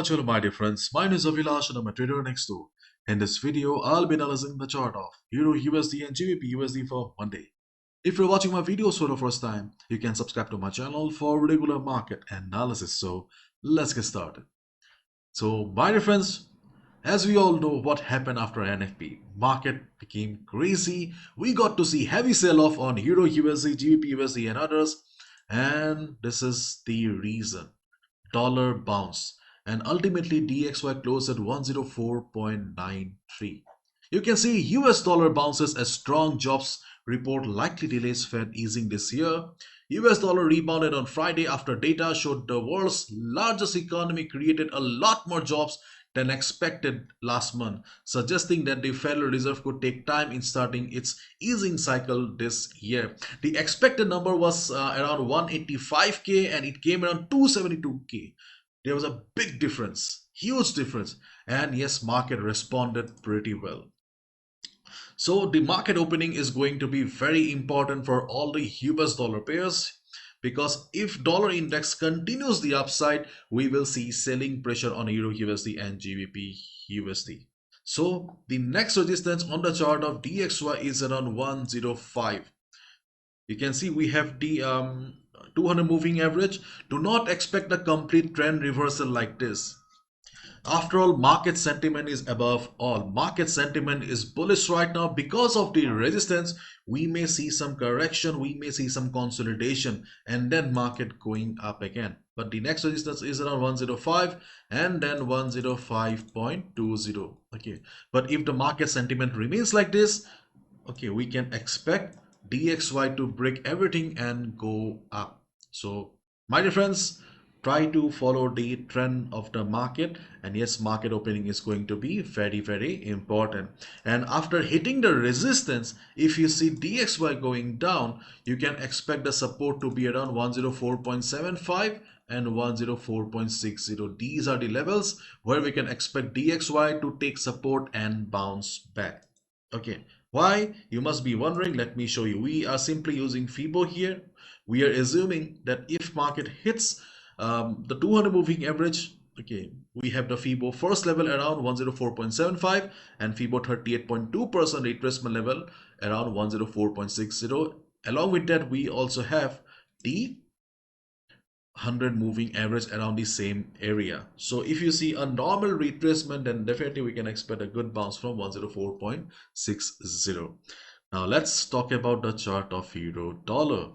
much, hello my dear friends. My name is Avilash and I'm a trader next door. In this video, I'll be analyzing the chart of Euro USD and GBP USD for Monday. If you're watching my videos for the first time, you can subscribe to my channel for regular market analysis. So let's get started. So my dear friends, as we all know what happened after NFP, market became crazy. We got to see heavy sell-off on Euro USD, GBP USD and others. And this is the reason. Dollar bounce, and ultimately DXY closed at 104.93. You can see US dollar bounces as strong jobs report likely delays Fed easing this year. US dollar rebounded on Friday after data showed the world's largest economy created a lot more jobs than expected last month, suggesting that the Federal Reserve could take time in starting its easing cycle this year. The expected number was around 185K and it came around 272K. There was a big difference, huge difference, and yes, market responded pretty well. So the market opening is going to be very important for all the US dollar pairs, because if dollar index continues the upside, we will see selling pressure on Euro USD and GBP USD. So the next resistance on the chart of DXY is around 105. You can see we have the 200 moving average. Do not expect a complete trend reversal like this. After all, market sentiment is above all. Market sentiment is bullish right now. Because of the resistance, we may see some correction, we may see some consolidation, and then market going up again. But the next resistance is around 105 and then 105.20. Okay, but if the market sentiment remains like this, okay, we can expect DXY to break everything and go up. So my dear friends, try to follow the trend of the market, and yes, market opening is going to be very important. And after hitting the resistance, if you see DXY going down, you can expect the support to be around 104.75 and 104.60. These are the levels where we can expect DXY to take support and bounce back. Okay, why? You must be wondering. Let me show you. We are simply using FIBO here. We are assuming that if market hits the 200 moving average, okay, we have the FIBO first level around 104.75 and FIBO 38.2% retracement level around 104.60. Along with that, we also have the 100 moving average around the same area. So if you see a normal retracement, then definitely we can expect a good bounce from 104.60. Now let's talk about the chart of euro dollar.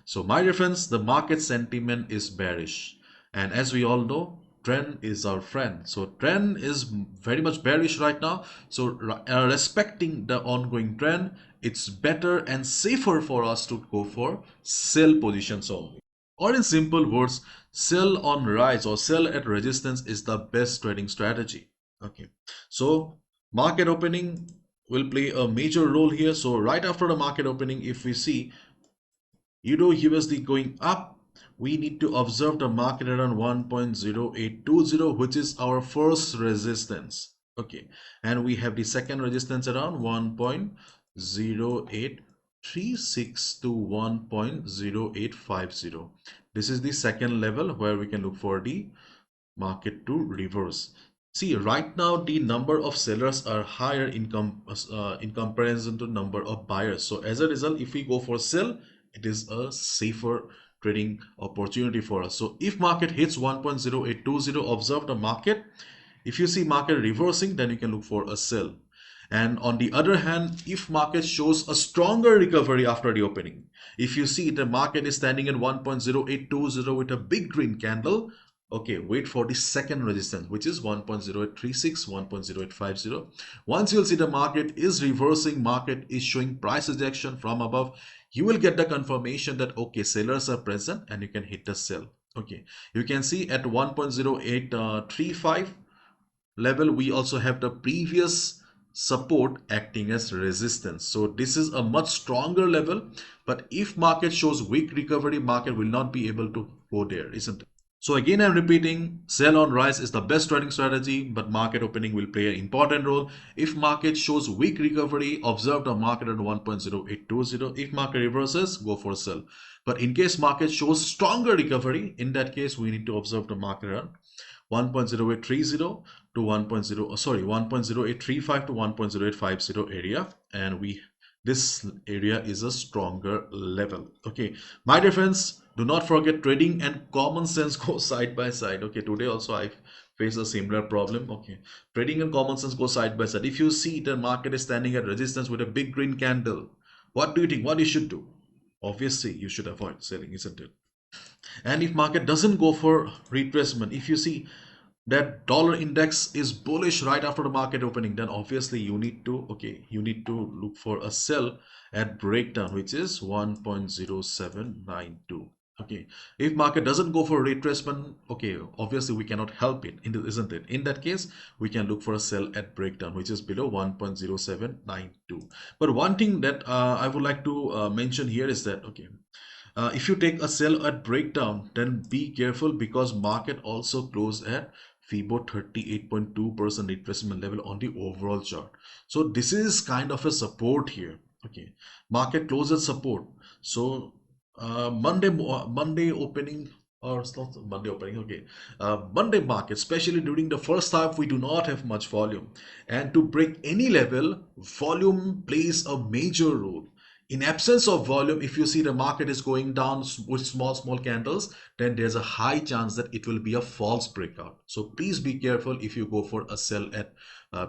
So my dear friends, the market sentiment is bearish, and as we all know, trend is our friend. So trend is very much bearish right now. So respecting the ongoing trend, it's better and safer for us to go for sell positions only. Or in simple words, sell on rise or sell at resistance is the best trading strategy. Okay, so market opening will play a major role here. So right after the market opening, if we see Euro USD going up, we need to observe the market around 1.0820, which is our first resistance. Okay, and we have the second resistance around 1.0836 to 1.0850. This is the second level where we can look for the market to reverse. See, right now the number of sellers are higher in comparison to number of buyers. So as a result, if we go for sell, it is a safer trading opportunity for us. So if market hits 1.0820, observe the market. If you see market reversing, then you can look for a sell. And on the other hand, if market shows a stronger recovery after the opening, if you see the market is standing at 1.0820 with a big green candle, okay, wait for the second resistance, which is 1.0836, 1.0850. Once you'll see the market is reversing, market is showing price rejection from above, you will get the confirmation that okay, sellers are present and you can hit the sell. Okay, you can see at 1.0835 level, we also have the previous support acting as resistance. So this is a much stronger level, but if market shows weak recovery, market will not be able to go there, isn't it? So again, I'm repeating, sell on rise is the best trading strategy, but market opening will play an important role. If market shows weak recovery, observe the market at 1.0820. If market reverses, go for sell. But in case market shows stronger recovery, in that case, we need to observe the market around 1.0830 to 1.0, sorry, 1.0835 to 1.0850 area, and we this area is a stronger level. Okay, my dear friends, do not forget trading and common sense go side by side. Okay, today also I face a similar problem. Okay, trading and common sense go side by side. If you see the market is standing at resistance with a big green candle, what do you think? What you should do? Obviously, you should avoid selling, isn't it? And if market doesn't go for retracement, if you see that dollar index is bullish right after the market opening, then obviously you need to look for a sell at breakdown, which is 1.0792. Okay, if market doesn't go for retracement, okay, obviously we cannot help it, isn't it? In that case, we can look for a sell at breakdown, which is below 1.0792. But one thing that I would like to mention here is that, okay, if you take a sell at breakdown, then be careful because market also closed at FIBO 38.2% retracement level on the overall chart. So this is kind of a support here. Okay, market closes support. So Monday opening, or it's not Monday opening. Okay, Monday market, especially during the first half, we do not have much volume, and to break any level, volume plays a major role. In absence of volume, if you see the market is going down with small candles, then there's a high chance that it will be a false breakout. So please be careful if you go for a sell at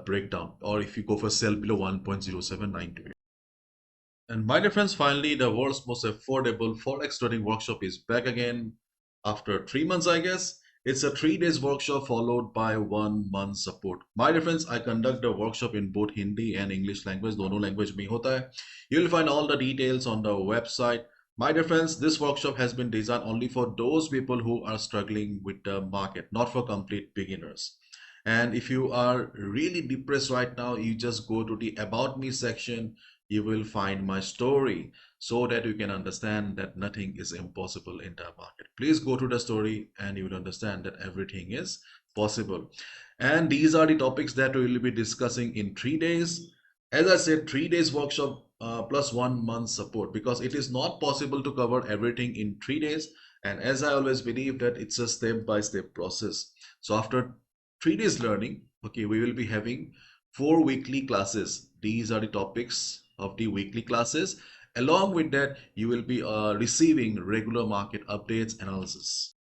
breakdown, or if you go for sell below 1.0792. And my dear friends, finally, the world's most affordable Forex trading workshop is back again after 3 months, I guess. It's a 3 days workshop followed by 1 month support. My dear friends, I conduct the workshop in both Hindi and English language. दोनों language में होता है. You'll find all the details on the website. My dear friends, this workshop has been designed only for those people who are struggling with the market, not for complete beginners. And if you are really depressed right now, you just go to the About Me section. You will find my story so that you can understand that nothing is impossible in the market. Please go to the story and you will understand that everything is possible. And these are the topics that we will be discussing in 3 days. As I said, 3 days workshop plus 1 month support, because it is not possible to cover everything in 3 days. And as I always believe that it's a step-by-step process. So after 3 days learning, okay, we will be having 4 weekly classes. These are the topics of the weekly classes. Along with that, you will be receiving regular market updates analysis.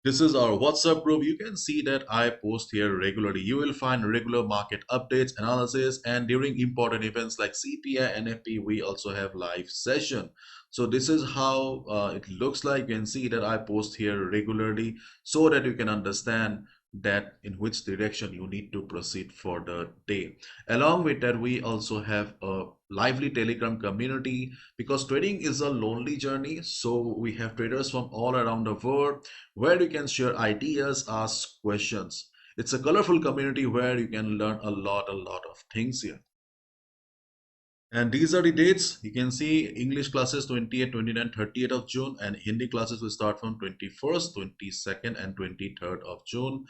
This is our WhatsApp group. You can see that I post here regularly. You will find regular market updates, analysis, and during important events like CPI, NFP, we also have live session. So this is how it looks like. You can see that I post here regularly so that you can understand that in which direction you need to proceed for the day. Along with that, we also have a lively Telegram community because trading is a lonely journey. So we have traders from all around the world where you can share ideas, ask questions. It's a colorful community where you can learn a lot of things here. And these are the dates. You can see English classes 28, 29, 30th of June, and Hindi classes will start from 21st, 22nd, and 23rd of June.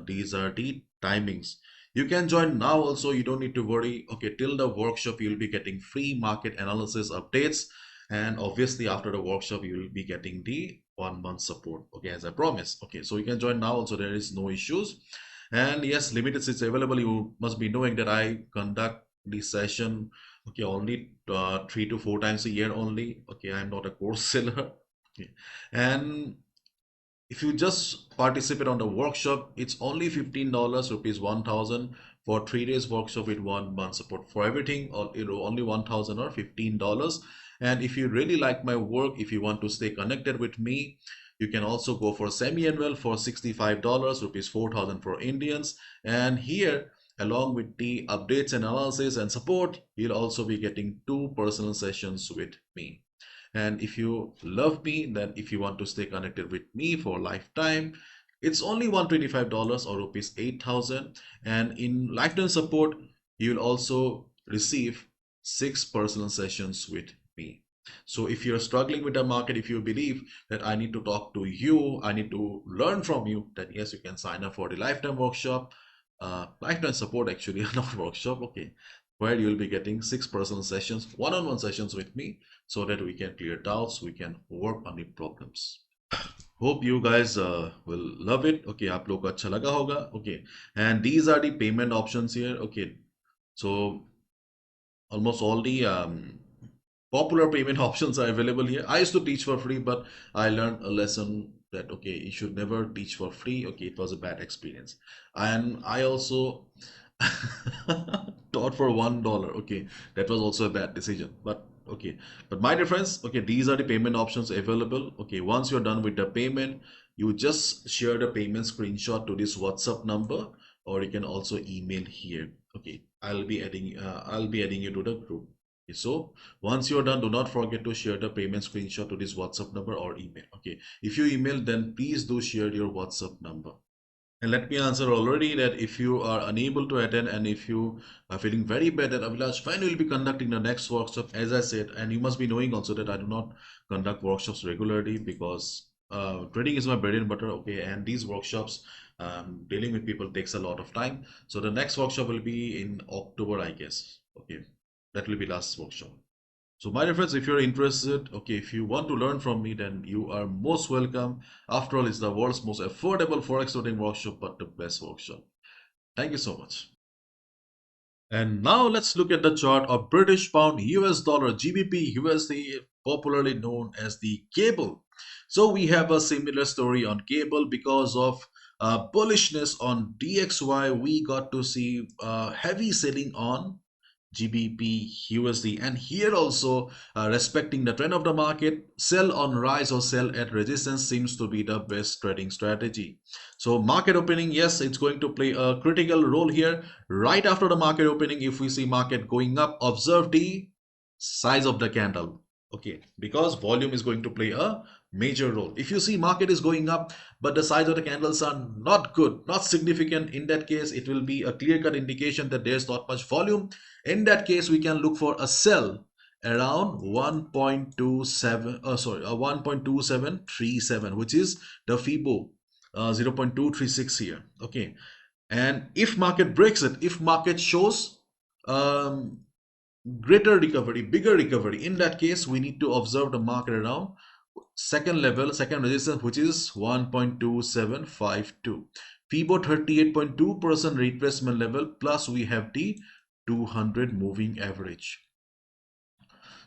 These are the timings. You can join now also. You don't need to worry. Okay, till the workshop, you'll be getting free market analysis updates. And obviously, after the workshop, you will be getting the 1 month support. Okay, as I promised. Okay, so you can join now also. There is no issues. And yes, limited seats available. You must be knowing that I conduct the session, okay, only 3 to 4 times a year only. Okay, I'm not a course seller. Okay, and if you just participate on the workshop, it's only $15, rupees 1,000 for 3 days workshop with 1 month support. For everything, or only 1,000 or $15. And if you really like my work, if you want to stay connected with me, you can also go for semi-annual for $65, rupees 4,000 for Indians. And here, along with the updates, analysis, and support, you'll also be getting 2 personal sessions with me. And if you love me, then if you want to stay connected with me for lifetime, it's only $125 or rupees 8,000. And in lifetime support, you'll also receive 6 personal sessions with me. So if you're struggling with the market, if you believe that I need to talk to you, I need to learn from you, then yes, you can sign up for the lifetime workshop, lifetime support actually, not workshop, okay, where you'll be getting 6 personal sessions, one-on-one sessions with me, so that we can clear doubts, we can work on the problems. Hope you guys will love it. Okay, आप लोग को अच्छा लगा होगा. Okay, and these are the payment options here. Okay, so almost all the popular payment options are available here. I used to teach for free, but I learned a lesson that okay, you should never teach for free. Okay, it was a bad experience, and I also taught for $1. Okay, that was also a bad decision. But okay, but my dear friends, okay, these are the payment options available. Okay, once you're done with the payment, you just share the payment screenshot to this WhatsApp number, or you can also email here. Okay, I'll be adding you to the group. Okay, so once you're done, do not forget to share the payment screenshot to this WhatsApp number or email. Okay, if you email, then please do share your WhatsApp number. And let me answer already that if you are unable to attend and if you are feeling very bad that Abhilash, fine, will be conducting the next workshop, as I said, and you must be knowing also that I do not conduct workshops regularly because trading is my bread and butter, okay, and these workshops, dealing with people takes a lot of time. So the next workshop will be in October, I guess. Okay, that will be last workshop. So my dear friends, if you're interested, okay, if you want to learn from me, then you are most welcome. After all, it's the world's most affordable forex trading workshop, but the best workshop. Thank you so much. And now let's look at the chart of British pound US dollar GBP USD, popularly known as the cable. So we have a similar story on cable because of bullishness on DXY. We got to see heavy selling on GBP USD, and here also respecting the trend of the market, sell on rise or sell at resistance seems to be the best trading strategy. So market opening, yes, it's going to play a critical role here. Right after the market opening, if we see market going up, observe the size of the candle. Okay, because volume is going to play a major role. If you see market is going up, but the size of the candles are not good, not significant, in that case, it will be a clear-cut indication that there's not much volume. In that case, we can look for a sell around 1.27, 1.2737, which is the FIBO 0.236 here. Okay, and if market breaks it, if market shows um, greater recovery, bigger recovery, in that case, we need to observe the market around second level, second resistance, which is 1.2752. FIBO 38.2% retracement level, plus we have the 200 moving average.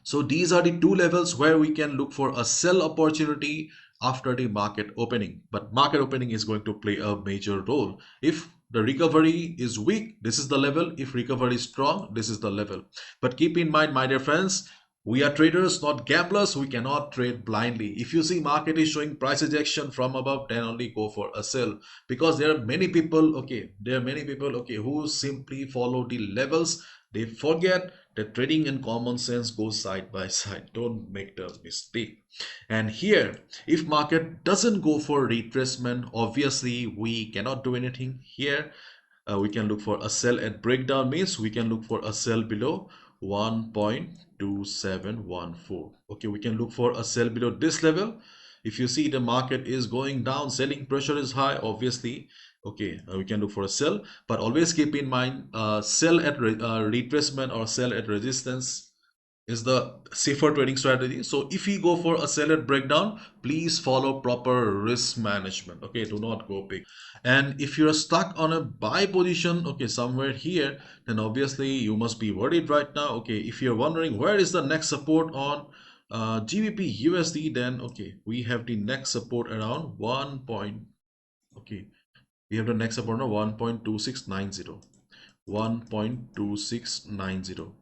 So these are the two levels where we can look for a sell opportunity after the market opening. But market opening is going to play a major role. If the recovery is weak, this is the level. If recovery is strong, this is the level. But keep in mind, my dear friends, we are traders, not gamblers. We cannot trade blindly. If you see market is showing price ejection from above, then only go for a sell. Because there are many people, okay, who simply follow the levels. They forget that trading and common sense go side by side. Don't make the mistake. And here, if market doesn't go for retracement, obviously we cannot do anything here. We can look for a sell at breakdown, means we can look for a sell below 1.2714. Okay, we can look for a sell below this level. If you see the market is going down, selling pressure is high, obviously, okay, we can look for a sell, but always keep in mind sell at retracement or sell at resistance is the safer trading strategy. So if you go for a sell at breakdown, please follow proper risk management. Okay, do not go big. And if you're stuck on a buy position, okay, somewhere here, then obviously you must be worried right now. Okay, if you're wondering where is the next support on GBP USD, then okay, we have the next support around 1 point. Okay, we have the next support around 1.2690. 1.2690.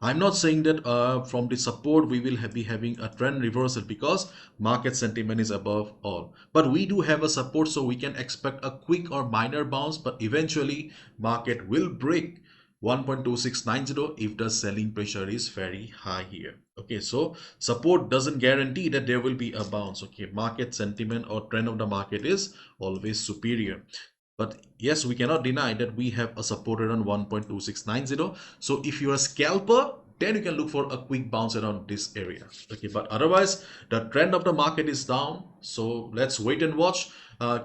I'm not saying that from the support we will be having a trend reversal because market sentiment is above all. But we do have a support, so we can expect a quick or minor bounce, but eventually market will break 1.2690 if the selling pressure is very high here. Okay, so support doesn't guarantee that there will be a bounce. Okay, market sentiment or trend of the market is always superior. But yes, we cannot deny that we have a support around 1.2690. So if you're a scalper, then you can look for a quick bounce around this area. Okay, but otherwise, the trend of the market is down. So let's wait and watch.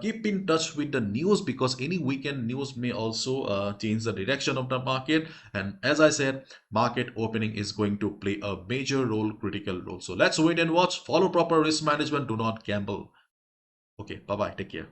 Keep in touch with the news because any weekend news may also change the direction of the market. And as I said, market opening is going to play a major role, critical role. So let's wait and watch. Follow proper risk management. Do not gamble. Okay, bye bye. Take care.